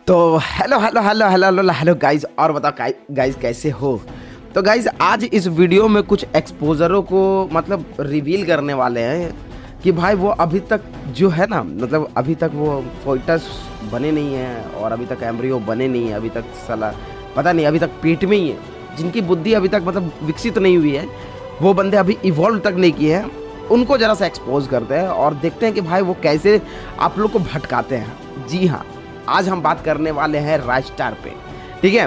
तो hello hello hello hello hello hello guys, और बताओ गाइज कैसे हो। तो गाइज आज इस वीडियो में कुछ एक्सपोजरों को मतलब रिवील करने वाले हैं कि भाई वो अभी तक जो है ना, मतलब अभी तक वो फोइटस बने नहीं हैं और अभी तक एम्ब्रियो बने नहीं है, अभी तक साला पता नहीं, अभी तक पेट में ही है। जिनकी बुद्धि अभी तक मतलब विकसित नहीं हुई है, वो बंदे अभी इवॉल्व तक नहीं किए हैं, उनको ज़रा सा एक्सपोज करते हैं और देखते हैं कि भाई वो कैसे आप लोग को भटकाते हैं। जी हाँ, आज हम बात करने वाले हैं राजस्टार पे। ठीक है,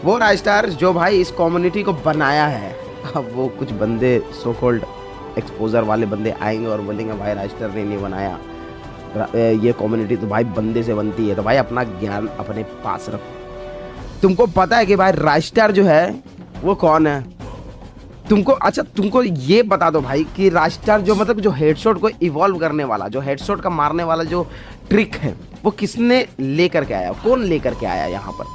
वो राजस्टार जो भाई इस कम्युनिटी को बनाया है। अब वो कुछ बंदे सो कॉल्ड एक्सपोजर वाले बंदे आएंगे और बोलेंगे भाई राजस्टार ने नहीं बनाया, ये कम्युनिटी तो भाई बंदे से बनती है। तो भाई अपना ज्ञान अपने पास रखो। तुमको पता है कि भाई राजस्टार जो है वो कौन है? तुमको ये बता दो भाई कि राजस्टार जो मतलब जो हेडशॉट को इवॉल्व करने वाला, जो हेडशॉट का मारने वाला जो ट्रिक है, वो किसने लेकर के आया, कौन लेकर के आया यहाँ पर?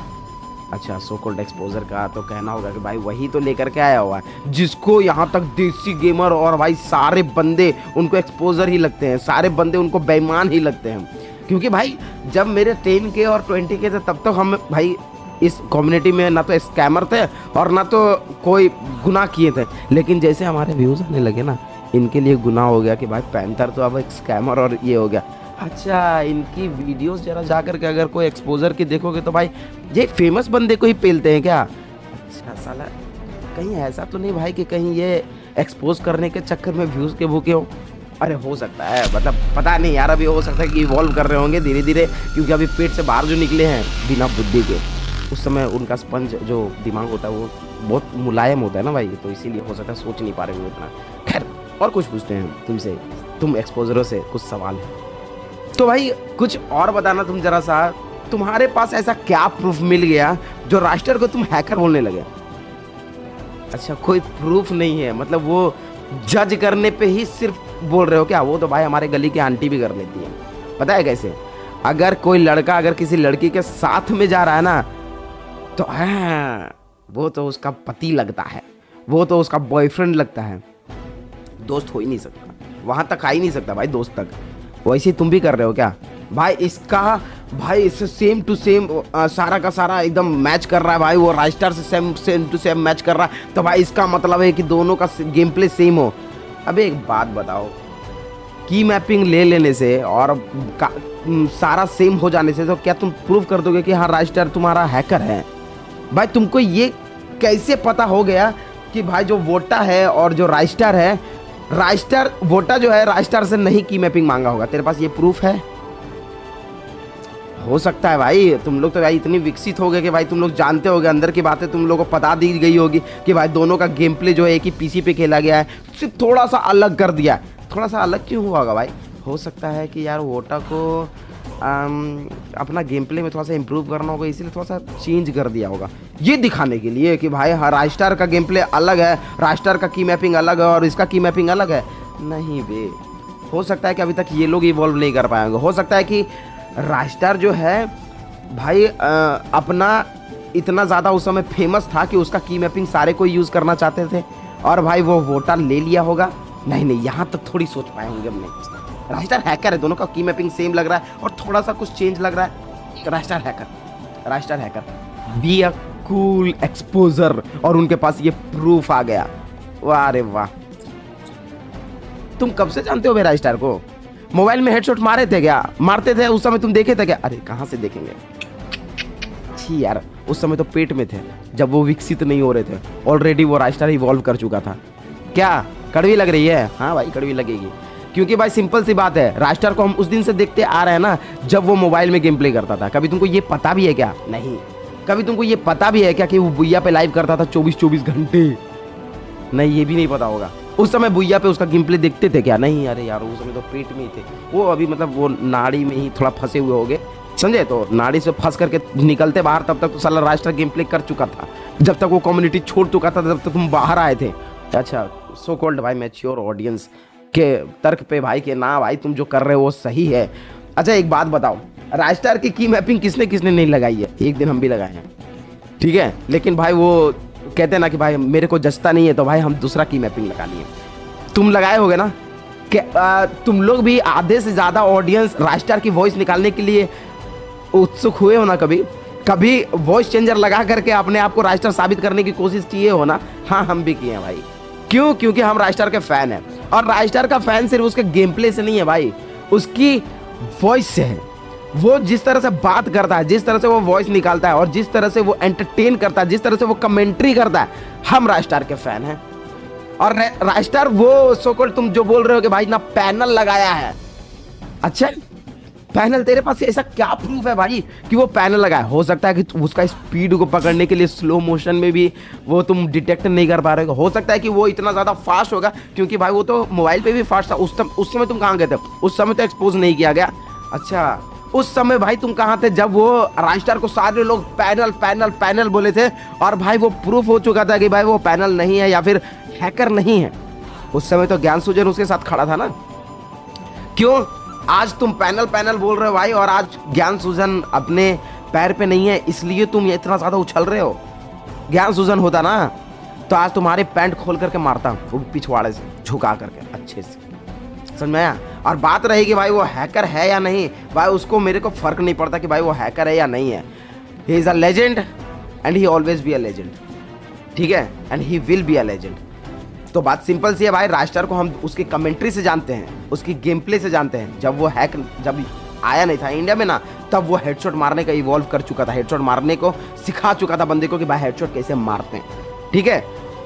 अच्छा, सो कॉल्ड एक्सपोजर का तो कहना होगा कि भाई वही तो लेकर के आया हुआ है, जिसको यहाँ तक देसी गेमर और भाई सारे बंदे उनको एक्सपोजर ही लगते हैं, सारे बंदे उनको बेईमान ही लगते हैं। क्योंकि भाई जब मेरे 10 के और 20 के थे तब तक हम भाई इस कम्युनिटी में ना तो स्कैमर थे और ना तो कोई गुनाह किए थे। लेकिन जैसे हमारे व्यूज़ आने लगे ना, इनके लिए गुनाह हो गया कि भाई पैंथर तो अब एक स्कैमर और ये हो गया। अच्छा, इनकी वीडियोस जरा जा कर के अगर कोई एक्सपोजर की देखोगे तो भाई ये फेमस बंदे को ही पेलते हैं क्या? अच्छा साला, कहीं ऐसा तो नहीं भाई कि कहीं ये एक्सपोज करने के चक्कर में व्यूज़ के भूखे हो? अरे हो सकता है, मतलब पता नहीं यार, अभी हो सकता है कि इवॉल्व कर रहे होंगे धीरे धीरे, क्योंकि अभी पेट से बाहर जो निकले हैं बिना बुद्धि के, उस समय उनका स्पंज जो दिमाग होता है वो बहुत मुलायम होता है ना भाई, तो इसीलिए हो सकता है सोच नहीं पा रहे हो इतना। खैर, और कुछ पूछते हैं तुमसे, तुम एक्सपोजरों से कुछ सवाल है तो भाई कुछ और बताना तुम जरा सा। तुम्हारे पास ऐसा क्या प्रूफ मिल गया जो राजस्टार को तुम हैकर बोलने लगे? अच्छा, कोई प्रूफ नहीं है, मतलब वो जज करने पे ही सिर्फ बोल रहे हो क्या? वो तो भाई हमारे गली की आंटी भी कर लेती है। पता है कैसे? अगर कोई लड़का अगर किसी लड़की के साथ में जा रहा है ना, तो हाँ, वो तो उसका पति लगता है, वो तो उसका बॉयफ्रेंड लगता है, दोस्त हो ही नहीं सकता, वहां तक आ ही नहीं सकता भाई दोस्त तक। वैसे तुम भी कर रहे हो क्या भाई? इसका भाई इससे सेम टू सेम सारा का सारा एकदम मैच कर रहा है भाई, वो राजस्टार से सेम टू सेम मैच कर रहा है, तो भाई इसका मतलब है कि दोनों का गेम प्ले सेम हो। अबे एक बात बताओ, की मैपिंग ले लेने से और सारा सेम हो जाने से तो क्या तुम प्रूव कर दोगे कि हाँ राजस्टार तुम्हारा हैकर है? भाई तुमको ये कैसे पता हो गया कि भाई जो वोटा है और जो राजस्टार है, राजस्टार वोटा जो है राजस्टार से नहीं की मैपिंग मांगा होगा? तेरे पास ये प्रूफ है? हो सकता है भाई, तुम लोग तो भाई इतनी विकसित हो गए कि भाई तुम लोग जानते होगे, अंदर की बातें तुम लोगों को पता दी गई होगी कि भाई दोनों का गेम प्ले जो है एक ही पीसी पे खेला गया है, सिर्फ थोड़ा सा अलग कर दिया। थोड़ा सा अलग क्यों हुआ होगा भाई? हो सकता है कि यार वोटा को अपना गेम प्ले में थोड़ा सा इम्प्रूव करना होगा, इसीलिए थोड़ा सा चेंज कर दिया होगा, ये दिखाने के लिए कि भाई हाँ राजस्टार का गेम प्ले अलग है, राजस्टार का की मैपिंग अलग है और इसका की मैपिंग अलग है। नहीं बे, हो सकता है कि अभी तक ये लोग इवॉल्व नहीं कर पाएंगे। हो सकता है कि राजस्टार जो है भाई अपना इतना ज़्यादा उस समय फेमस था कि उसका की मैपिंग सारे कोई यूज़ करना चाहते थे और भाई वो वोटा ले लिया होगा। नहीं, यहाँ तक थोड़ी सोच पाए होंगे हमने। राजस्टार हैकर है, दोनों का की मैपिंग सेम लग रहा है और थोड़ा सा कुछ चेंज लग रहा है। राजस्टार hacker be a cool exposure, और उनके पास ये प्रूफ आ गया। वाह रे वाह, तुम कब से जानते हो भाई राजस्टार को? मोबाइल में हेडशॉट मारे थे क्या? मारते थे उस समय, तुम देखे थे क्या? अरे कहाँ से देखेंगे छी यार, उस समय तो पेट में थे जब वो विकसित नहीं हो रहे थे, ऑलरेडी वो राजस्टार इवॉल्व कर चुका था। क्या कड़वी लग रही है? हाँ भाई कड़वी लगेगी, क्योंकि भाई सिंपल सी बात है, राजस्टार को हम उस दिन से देखते आ रहे हैं ना जब वो मोबाइल में गेम प्ले करता था। कभी तुमको ये पता भी है क्या? नहीं। कभी तुमको ये पता भी है क्या कि वो बुइया पे लाइव करता था 24-24 घंटे? नहीं, ये भी नहीं पता होगा। उस समय बुइया पे उसका गेम प्ले देखते थे क्या? नहीं। अरे यार उस समय तो पेट में ही थे वो, अभी मतलब वो नाड़ी में ही थोड़ा फंसे हुए होंगे, समझे? तो नाड़ी से फंस करके निकलते बाहर तब तक तो साला राजस्टार गेम प्ले कर चुका था। जब तक वो कम्युनिटी छोड़ चुका था तब तक तुम बाहर आए थे। अच्छा, सो कॉल्ड भाई मैच्योर ऑडियंस के तर्क पे भाई के ना भाई तुम जो कर रहे हो वो सही है। अच्छा एक बात बताओ, राजस्टार की मैपिंग किसने किसने नहीं लगाई है? एक दिन हम भी लगाए हैं, ठीक है, लेकिन भाई वो कहते हैं ना कि भाई मेरे को जचता नहीं है, तो भाई हम दूसरा की मैपिंग लगा लिए। तुम लगाए होगे ना कि तुम लोग भी आधे से ज़्यादा ऑडियंस राजस्टार की वॉइस निकालने के लिए उत्सुक हुए हो ना कभी कभी वॉइस चेंजर लगा करके अपने आप को राजस्टार साबित करने की कोशिश किए हो ना? हाँ, हम भी किए हैं भाई। क्यों? क्योंकि हम राजस्टार के फैन हैं। और राजस्टार का फैन सिर्फ उसके गेम प्ले से नहीं है भाई, उसकी वॉइस से है। वो जिस तरह से बात करता है, जिस तरह से वो वॉइस निकालता है और जिस तरह से वो एंटरटेन करता है, जिस तरह से वो कमेंट्री करता है, हम राजस्टार के फैन हैं। और राजस्टार वो सोकॉल्ड तुम जो बोल रहे हो कि भाई ना पैनल लगाया है, अच्छा पैनल तेरे पास ऐसा क्या प्रूफ है भाई कि वो पैनल लगा है? हो सकता है कि उसका स्पीड को पकड़ने के लिए स्लो मोशन में भी वो तुम डिटेक्ट नहीं कर पा रहे हो सकता है कि वो इतना ज़्यादा फास्ट होगा, क्योंकि भाई वो तो मोबाइल पे भी फास्ट था। उस समय तुम कहाँ गए थे? उस समय तो एक्सपोज नहीं किया गया। अच्छा, उस समय भाई तुम कहाँ थे जब वो राजस्टार को सारे लोग पैनल पैनल पैनल बोले थे? और भाई वो प्रूफ हो चुका था कि भाई वो पैनल नहीं है या फिर हैकर नहीं है। उस समय तो ज्ञान सुजन उसके साथ खड़ा था ना। क्यों आज तुम पैनल पैनल बोल रहे हो भाई, और आज ज्ञान सुजन अपने पैर पे नहीं है, इसलिए तुम इतना ज़्यादा उछल रहे हो? ज्ञान सुजन होता ना तो आज तुम्हारे पैंट खोल करके मारता वो पिछवाड़े से झुका करके अच्छे से, समझ में आया? और बात रही कि भाई वो हैकर है या नहीं, भाई उसको मेरे को फ़र्क नहीं पड़ता कि भाई वो हैकर है या नहीं है। He is a legend and he always be a legend, ठीक है, and he will be a legend. तो बात सिंपल सी है भाई, राजस्टार को हम उसकी कमेंट्री से जानते हैं, उसकी गेम प्ले से जानते हैं। जब वो हैक जब आया नहीं था इंडिया में ना, तब वो हेडशॉट मारने का इवॉल्व कर चुका था, हेडशॉट मारने को सिखा चुका था बंदे को कि भाई हेडशॉट कैसे मारते हैं, ठीक है।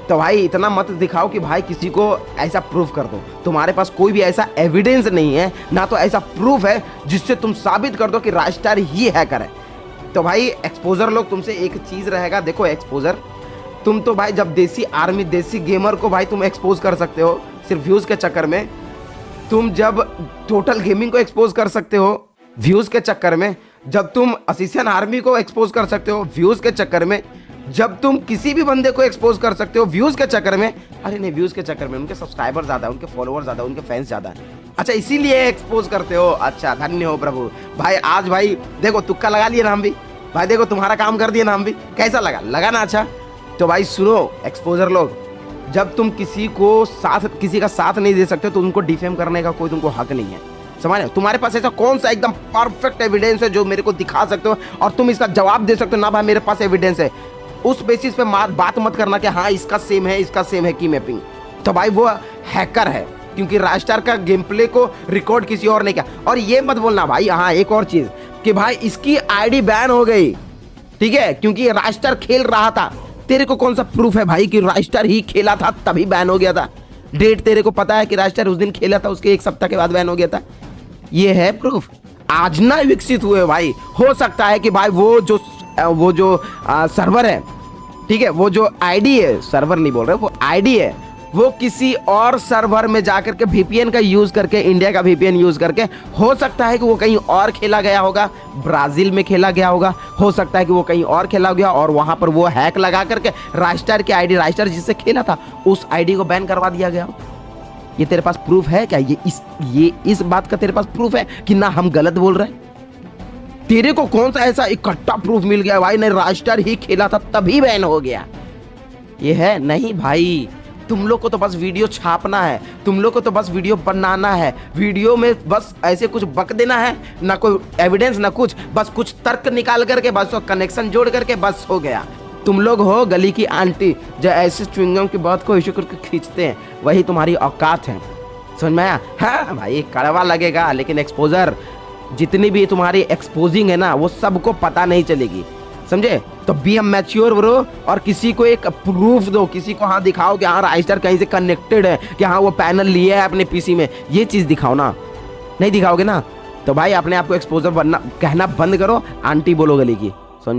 तो भाई इतना मत दिखाओ कि भाई किसी को ऐसा प्रूफ कर दो। तुम्हारे पास कोई भी ऐसा एविडेंस नहीं है, ना तो ऐसा प्रूफ है जिससे तुम साबित कर दो कि राजस्टार ही हैकर है। तो भाई एक्सपोजर लोग तुमसे एक चीज़ रहेगा, देखो एक्सपोजर, तुम तो भाई जब देसी आर्मी देसी गेमर को भाई तुम एक्सपोज कर सकते हो सिर्फ व्यूज़ के चक्कर में, तुम जब टोटल गेमिंग को एक्सपोज कर सकते हो व्यूज़ के चक्कर में, जब तुम असिस्टेंट आर्मी को एक्सपोज कर सकते हो व्यूज़ के चक्कर में, जब तुम किसी भी बंदे को एक्सपोज कर सकते हो व्यूज़ के चक्कर में, अरे नहीं व्यूज़ के चक्कर में, उनके सब्सक्राइबर ज़्यादा है, उनके फॉलोअर ज़्यादा, उनके फैंस ज़्यादा है, अच्छा इसीलिए एक्सपोज करते हो। अच्छा धन्य हो प्रभु। भाई आज भाई देखो तुक्का लगा लिए ना हम भी, भाई देखो तुम्हारा काम कर दिए ना हम भी, कैसा लगा ना? अच्छा तो भाई सुनो एक्सपोजर लोग, जब तुम किसी का साथ नहीं दे सकते तो उनको डिफेम करने का कोई तुमको हक नहीं है, समझ? तुम्हारे पास ऐसा कौन सा एकदम परफेक्ट एविडेंस है जो मेरे को दिखा सकते हो और तुम इसका जवाब दे सकते हो ना भाई मेरे पास एविडेंस है, उस बेसिस पे बात मत करना कि हाँ इसका सेम है की मैपिंग। तो भाई वो हैकर है, क्योंकि राजस्टार का गेम प्ले को रिकॉर्ड किसी और ने किया। और ये मत बोलना भाई, हाँ एक और चीज कि भाई इसकी आईडी बैन हो गई, ठीक है, क्योंकि राजस्टार खेल रहा था। तेरे को कौन सा प्रूफ है भाई कि राजस्टार ही खेला था तभी बैन हो गया था? डेट तेरे को पता है कि राजस्टार उस दिन खेला था, उसके एक सप्ताह के बाद बैन हो गया था? ये है प्रूफ। आज ना विकसित हुए भाई, हो सकता है कि भाई वो जो सर्वर है, ठीक है, वो जो आईडी है, सर्वर नहीं बोल रहे, वो आईडी है, वो किसी और सर्वर में जाकर के वीपीएन का यूज करके, इंडिया का वीपीएन यूज करके, हो सकता है कि वो कहीं और खेला गया होगा, ब्राजील में खेला गया होगा, हो सकता है कि वो कहीं और खेला गया और वहां पर वो हैक लगा करके राजस्टार की आईडी, राजस्टार जिससे खेला था उस आईडी को बैन करवा दिया गया। ये तेरे पास प्रूफ है क्या? ये इस बात का तेरे पास प्रूफ है कि ना हम गलत बोल रहे हैं? तेरे को कौन सा ऐसा इकट्ठा प्रूफ मिल गया भाई नहीं राजस्टार ही खेला था तभी बैन हो गया? ये है नहीं भाई, तुम लोग को तो बस वीडियो छापना है, तुम लोग को तो बस वीडियो बनाना है, वीडियो में बस ऐसे कुछ बक देना है, ना कोई एविडेंस ना कुछ, बस कुछ तर्क निकाल करके बस कनेक्शन जोड़ करके बस हो गया। तुम लोग हो गली की आंटी जो ऐसे च्युइंगम की बात को इशू करके खींचते हैं, वही तुम्हारी औकात है, समझ में आया? हाँ भाई कड़वा लगेगा, लेकिन एक्सपोजर जितनी भी तुम्हारी एक्सपोजिंग है ना वो सबको पता नहीं चलेगी, समझे? तो बी एम मैच्योर ब्रो, और किसी को एक प्रूफ दो, किसी को हाँ दिखाओ कि हाँ राजस्टार कहीं से कनेक्टेड है, कि हाँ वो पैनल लिया है अपने पीसी में, ये चीज़ दिखाओ ना। नहीं दिखाओगे ना तो भाई अपने आप को एक्सपोजर बनना कहना बंद करो, आंटी बोलो गली की।